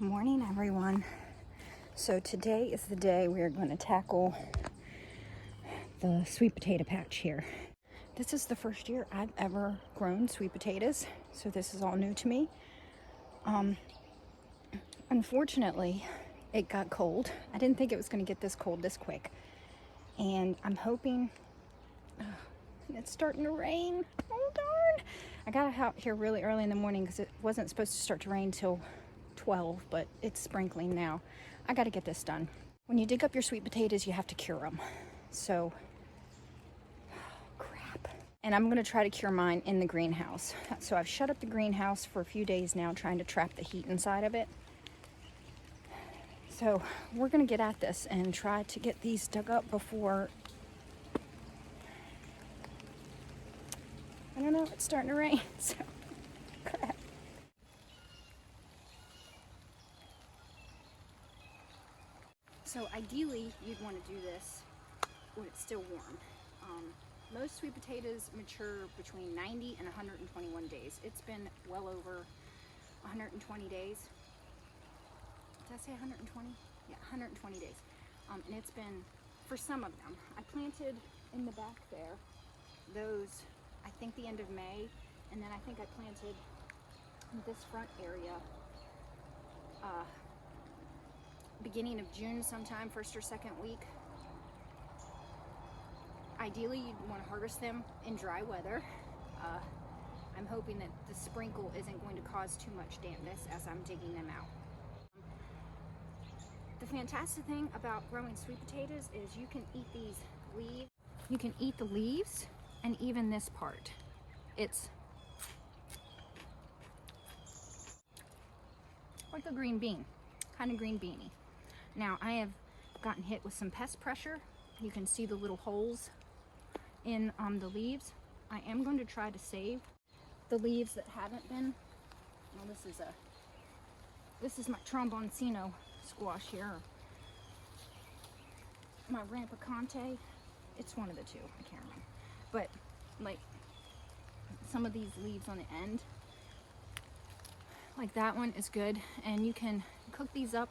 Morning, everyone. So today is the day we are going to tackle the sweet potato patch here. This is the first year I've ever grown sweet potatoes, so this is all new to me. Unfortunately, it got cold. I didn't think it was going to get this cold this quick, and I'm hoping it's starting to rain. Oh darn! I got out here really early in the morning because it wasn't supposed to start to rain till 12, but it's sprinkling now. I got to get this done. When you dig up your sweet potatoes, you have to cure them. So, crap. And I'm going to try to cure mine in the greenhouse. So I've shut up the greenhouse for a few days now, trying to trap the heat inside of it. So we're going to get at this and try to get these dug up before, I don't know, it's starting to rain. So, crap. So ideally, you'd want to do this when it's still warm. Most sweet potatoes mature between 90 and 121 days. It's been well over 120 days. Did I say 120? Yeah, 120 days. And it's been, for some of them, I planted in the back there, those, I think the end of May, and then I think I planted in this front area beginning of June sometime, first or second week. Ideally, you'd want to harvest them in dry weather. I'm hoping that the sprinkle isn't going to cause too much dampness as I'm digging them out. The fantastic thing about growing sweet potatoes is you can eat these leaves. You can eat the leaves and even this part. It's like a green bean, kind of green beanie. Now, I have gotten hit with some pest pressure. You can see the little holes in the leaves. I am going to try to save the leaves that haven't been. Well, this is my tromboncino squash here. My rampicante. It's one of the two. I can't remember. But like some of these leaves on the end, like that one is good, and you can cook these up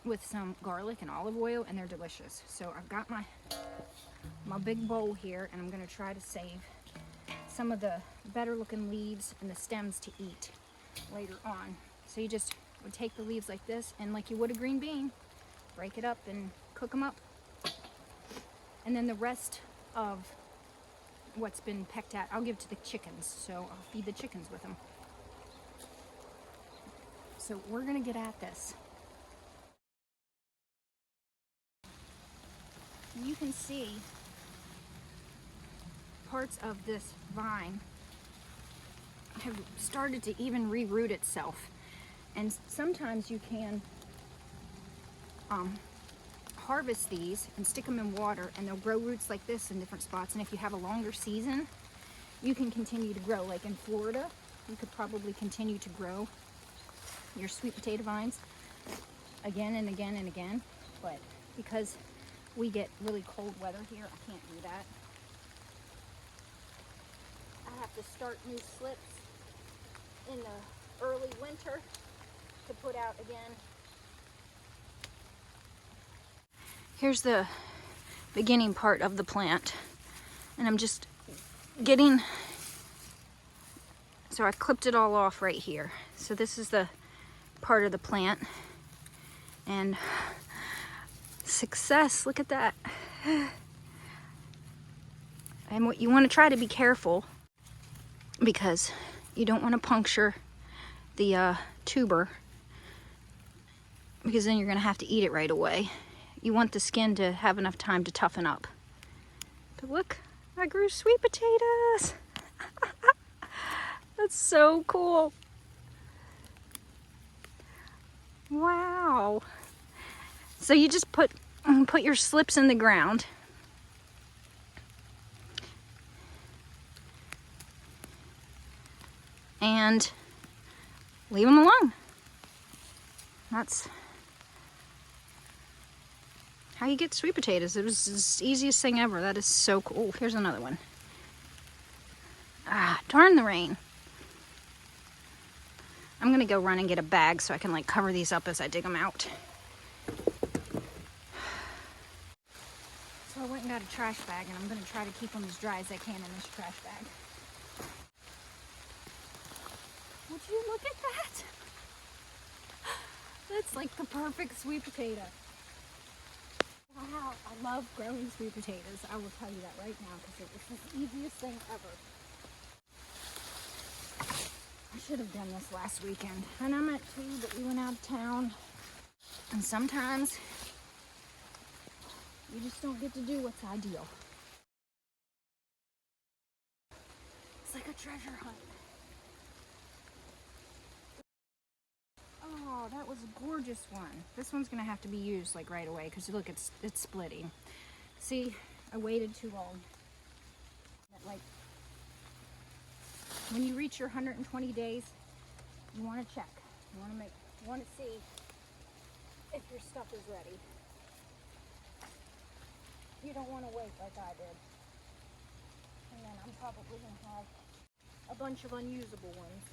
with some garlic and olive oil, and they're delicious. So I've got my big bowl here, and I'm going to try to save some of the better looking leaves and the stems to eat later on. So you just would take the leaves like this, and like you would a green bean, break it up and cook them up. And then the rest of what's been pecked at, I'll give to the chickens. So I'll feed the chickens with them. So we're going to get at this. You can see parts of this vine have started to even reroot itself. And sometimes you can harvest these and stick them in water, and they'll grow roots like this in different spots. And if you have a longer season, you can continue to grow. Like in Florida, you could probably continue to grow your sweet potato vines again and again and again. But because we get really cold weather here, I can't do that. I have to start new slips in the early winter to put out again. Here's the beginning part of the plant, and I'm just getting, so I clipped it all off right here. So this is the part of the plant, and success, look at that. And what you want to try to be careful, because you don't want to puncture the tuber, because then you're going to have to eat it right away. You want the skin to have enough time to toughen up. But look, I grew sweet potatoes. That's so cool. Wow. So you just put your slips in the ground. And leave them alone. That's how you get sweet potatoes. It was the easiest thing ever. That is so cool. Here's another one. Ah, darn the rain. I'm gonna go run and get a bag so I can like cover these up as I dig them out. So I went and got a trash bag, and I'm gonna try to keep them as dry as I can in this trash bag. Would you look at that? That's like the perfect sweet potato. Wow, I love growing sweet potatoes. I will tell you that right now because it was the easiest thing ever. I should have done this last weekend. And I meant to, but we went out of town. And sometimes you just don't get to do what's ideal. It's like a treasure hunt. Oh, that was a gorgeous one. This one's gonna have to be used like right away because look, it's splitting. See, I waited too long. Like, when you reach your 120 days, you want to check. You want to see if your stuff is ready. You don't want to wait like I did. And then I'm probably going to have a bunch of unusable ones.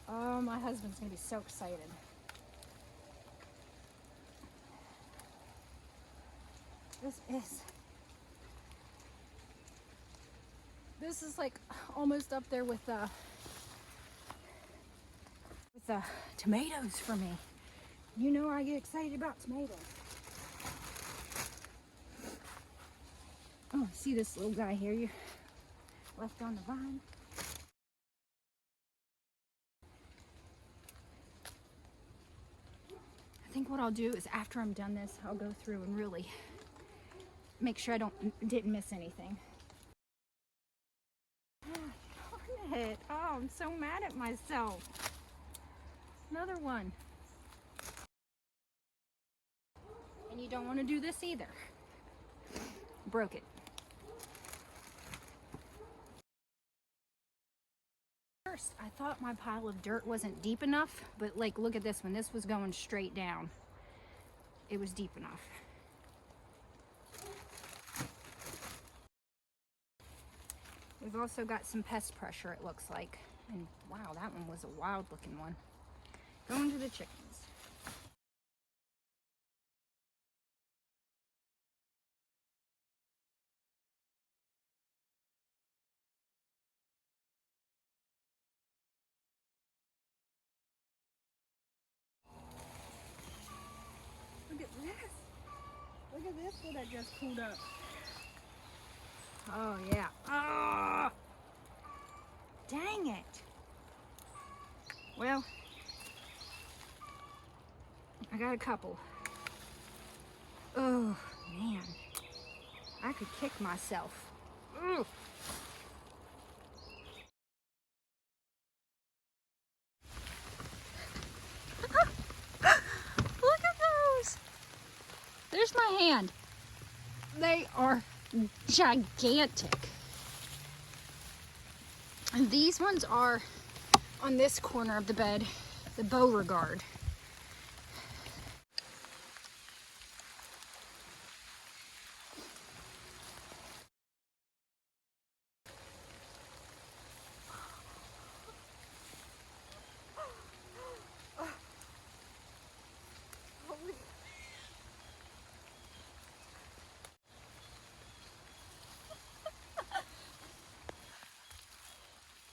Oh, my husband's going to be so excited. This is like almost up there with the tomatoes for me. You know I get excited about tomatoes. Oh, see this little guy here you left on the vine? I think what I'll do is after I'm done this, I'll go through and really make sure I didn't miss anything. Darn it. Oh, I'm so mad at myself. Another one. And you don't want to do this either. Broke it. First, I thought my pile of dirt wasn't deep enough, but like, look at this one. This was going straight down. It was deep enough. We've also got some pest pressure, it looks like. And wow, that one was a wild looking one. Going to the chickens. Look at this. Look at this that I just pulled up. Oh yeah. Oh! Dang it. Well, I got a couple. Oh man. I could kick myself. Ugh. Look at those. There's my hand. They are gigantic. And these ones are on this corner of the bed, the Beauregard.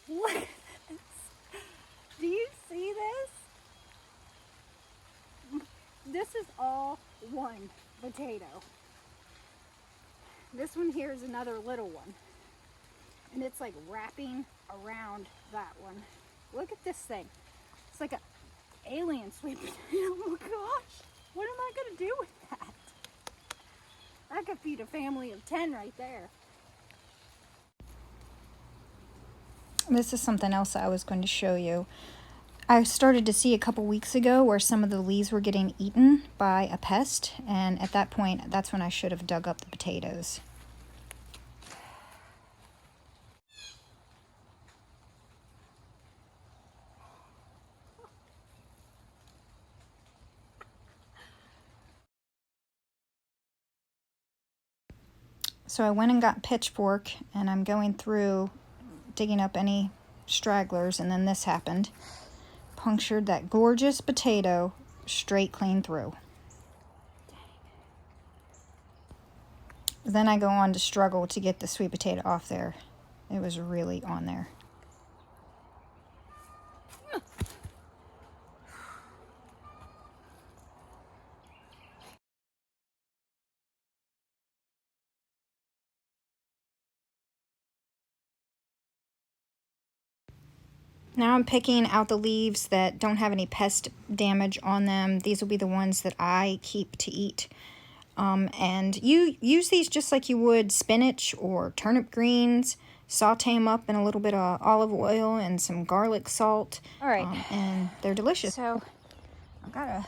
Look at this. Do you see this? This is all one potato. This one here is another little one. And it's like wrapping around that one. Look at this thing. It's like an alien sweet potato. Oh my gosh. What am I going to do with that? I could feed a family of 10 right there. This is something else I was going to show you. I started to see a couple weeks ago where some of the leaves were getting eaten by a pest, and at that point, that's when I should have dug up the potatoes. So I went and got pitchfork, and I'm going through digging up any stragglers, and then this happened. Punctured that gorgeous potato straight clean through. Then I go on to struggle to get the sweet potato off there. It was really on there. Now I'm picking out the leaves that don't have any pest damage on them. These will be the ones that I keep to eat. And you use these just like you would spinach or turnip greens. Saute them up in a little bit of olive oil and some garlic salt. All right. And they're delicious. So I've got a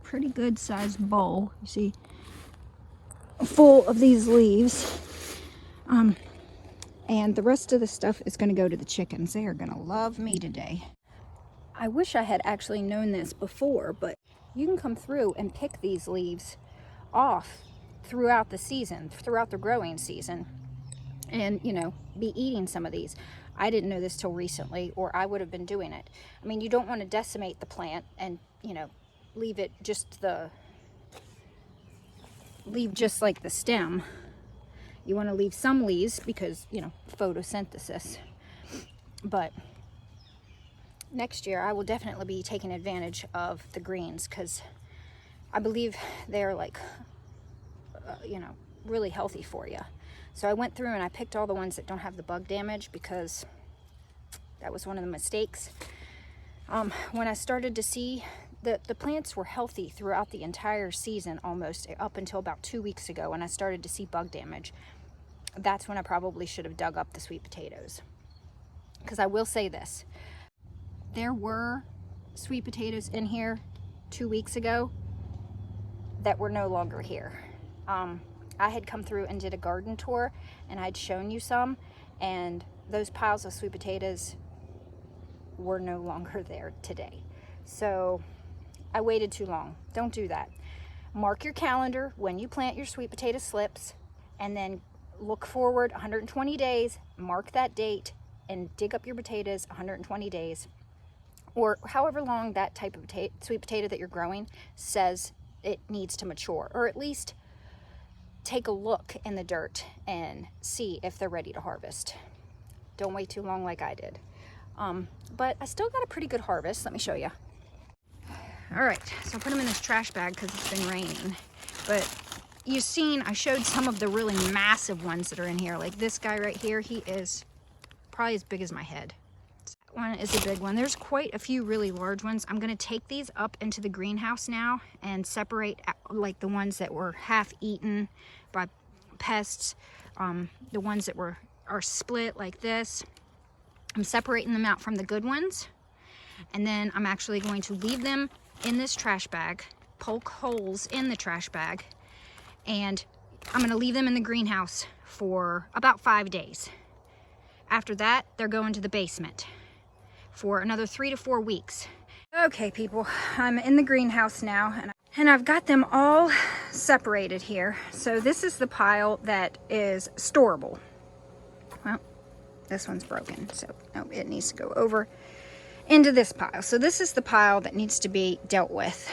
pretty good sized bowl, you see, full of these leaves. And the rest of the stuff is going to go to the chickens. They are going to love me today. I wish I had actually known this before, but you can come through and pick these leaves off throughout the season, throughout the growing season, and, you know, be eating some of these. I didn't know this till recently, or I would have been doing it. I mean, you don't want to decimate the plant and, you know, leave just like the stem. You want to leave some leaves because, you know, photosynthesis. But next year I will definitely be taking advantage of the greens because I believe they're like, you know, really healthy for you. So I went through and I picked all the ones that don't have the bug damage because that was one of the mistakes. When I started to see that the plants were healthy throughout the entire season, almost up until about 2 weeks ago, when I started to see bug damage, that's when I probably should have dug up the sweet potatoes. Because I will say this, there were sweet potatoes in here 2 weeks ago that were no longer here. I had come through and did a garden tour and I'd shown you some, and those piles of sweet potatoes were no longer there today. So I waited too long. Don't do that. Mark your calendar when you plant your sweet potato slips, and then look forward 120 days, mark that date, and dig up your potatoes 120 days, or however long that type of sweet potato that you're growing says it needs to mature, or at least take a look in the dirt and see if they're ready to harvest. Don't wait too long like I did. But I still got a pretty good harvest. Let me show you. All right, so I put them in this trash bag because it's been raining. But you've seen, I showed some of the really massive ones that are in here. Like this guy right here, he is probably as big as my head. That one is a big one. There's quite a few really large ones. I'm gonna take these up into the greenhouse now and separate like the ones that were half eaten by pests, the ones that are split like this. I'm separating them out from the good ones, and then I'm actually going to leave them in this trash bag, poke holes in the trash bag, and I'm going to leave them in the greenhouse for about 5 days. After that, they're going to the basement for another 3 to 4 weeks. Okay, people, I'm in the greenhouse now, and I've got them all separated here. So this is the pile that is storable. Well, this one's broken, so it needs to go over into this pile. So this is the pile that needs to be dealt with.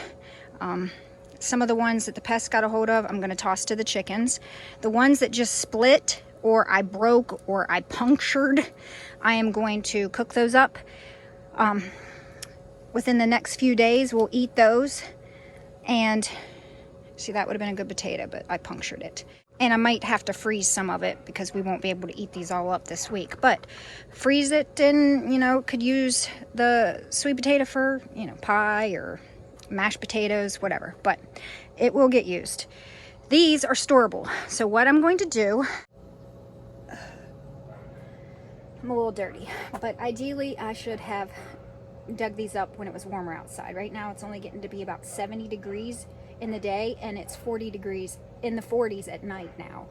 Some of the ones that the pests got a hold of, I'm going to toss to the chickens. The ones that just split, or I broke, or I punctured, I am going to cook those up. Within the next few days, we'll eat those. And see, that would have been a good potato, but I punctured it. And I might have to freeze some of it because we won't be able to eat these all up this week. But freeze it and, you know, could use the sweet potato for, you know, pie or mashed potatoes, whatever. But it will get used. These are storable. So what I'm going to do, I'm a little dirty, but ideally I should have dug these up when it was warmer outside. Right now it's only getting to be about 70 degrees in the day, and it's 40 degrees in the 40s at night now.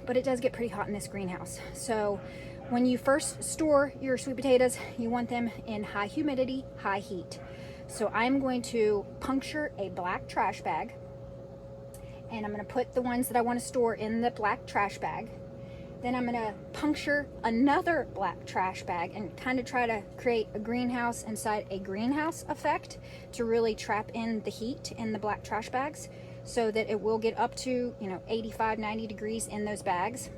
But it does get pretty hot in this greenhouse. So when you first store your sweet potatoes, you want them in high humidity, high heat. So I'm going to puncture a black trash bag, and I'm going to put the ones that I want to store in the black trash bag. Then I'm gonna puncture another black trash bag and kind of try to create a greenhouse inside a greenhouse effect to really trap in the heat in the black trash bags so that it will get up to, 85, 90 degrees in those bags.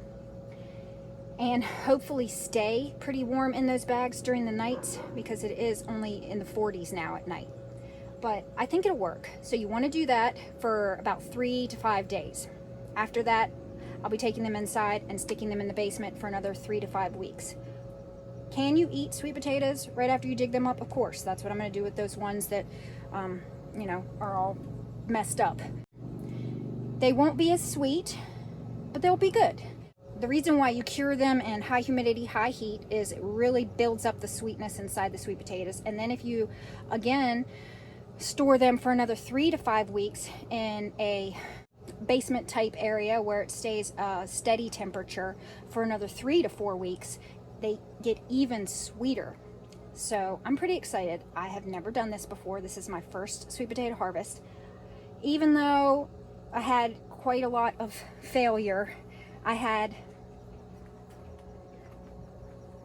And hopefully stay pretty warm in those bags during the nights, because it is only in the 40s now at night. But I think it'll work. So you want to do that for about 3 to 5 days. After that, I'll be taking them inside and sticking them in the basement for another 3 to 5 weeks. Can you eat sweet potatoes right after you dig them up? Of course. That's what I'm going to do with those ones that, are all messed up. They won't be as sweet, but they'll be good. The reason why you cure them in high humidity, high heat is it really builds up the sweetness inside the sweet potatoes. And then if you, again, store them for another 3 to 5 weeks in a basement type area where it stays a steady temperature for another 3 to 4 weeks, they get even sweeter. So I'm pretty excited. I have never done this before. This is my first sweet potato harvest. Even though I had quite a lot of failure, I had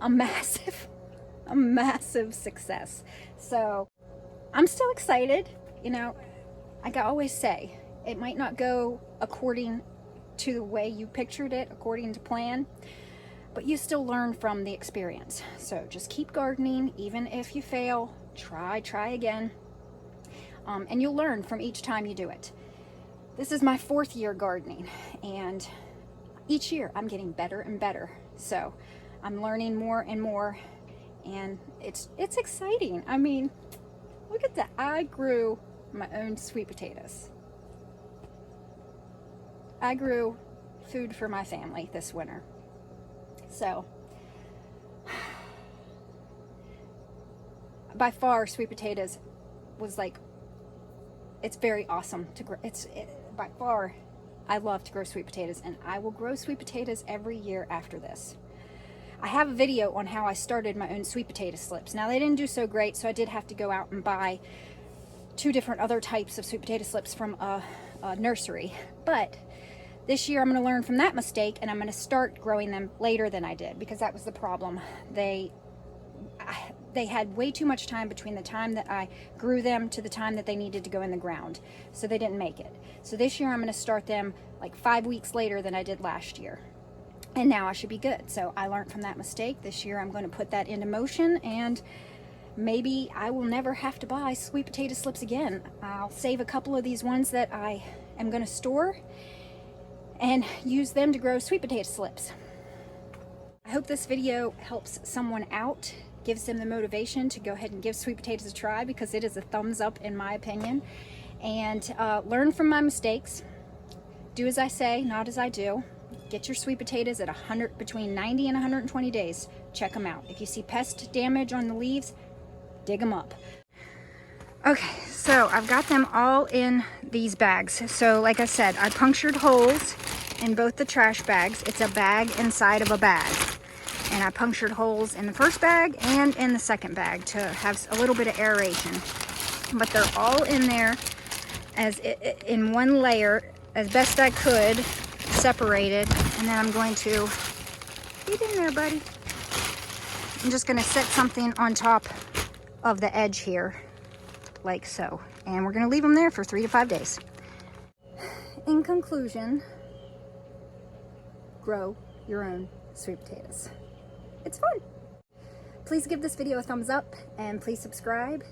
a massive success. So I'm still excited. I can always say, it might not go according to the way you pictured it, according to plan, but you still learn from the experience. So just keep gardening. Even if you fail, try again. And you'll learn from each time you do it. This is my 4th year gardening, and each year I'm getting better and better. So I'm learning more and more, and it's exciting. I mean, look at that. I grew my own sweet potatoes. I grew food for my family this winter. So, by far, sweet potatoes was it's very awesome to grow. By far, I love to grow sweet potatoes, and I will grow sweet potatoes every year after this. I have a video on how I started my own sweet potato slips. Now, they didn't do so great, so I did have to go out and buy 2 different other types of sweet potato slips from a nursery. But this year I'm going to learn from that mistake, and I'm going to start growing them later than I did, because that was the problem. They had way too much time between the time that I grew them to the time that they needed to go in the ground. So they didn't make it. So this year I'm going to start them 5 weeks later than I did last year. And now I should be good. So I learned from that mistake. This year I'm going to put that into motion, and maybe I will never have to buy sweet potato slips again. I'll save a couple of these ones that I am going to store and use them to grow sweet potato slips. I hope this video helps someone out, gives them the motivation to go ahead and give sweet potatoes a try, because it is a thumbs up in my opinion. And learn from my mistakes. Do as I say, not as I do. Get your sweet potatoes at between 90 and 120 days. Check them out. If you see pest damage on the leaves, dig them up. Okay, so I've got them all in these bags. So like I said, I punctured holes in both the trash bags. It's a bag inside of a bag. And I punctured holes in the first bag and in the second bag to have a little bit of aeration. But they're all in there in one layer as best I could, separated. And then I'm going to, get in there, buddy. I'm just going to set something on top of the edge here, like so. And we're going to leave them there for 3 to 5 days. In conclusion, grow your own sweet potatoes. It's fun. Please give this video a thumbs up, and please subscribe,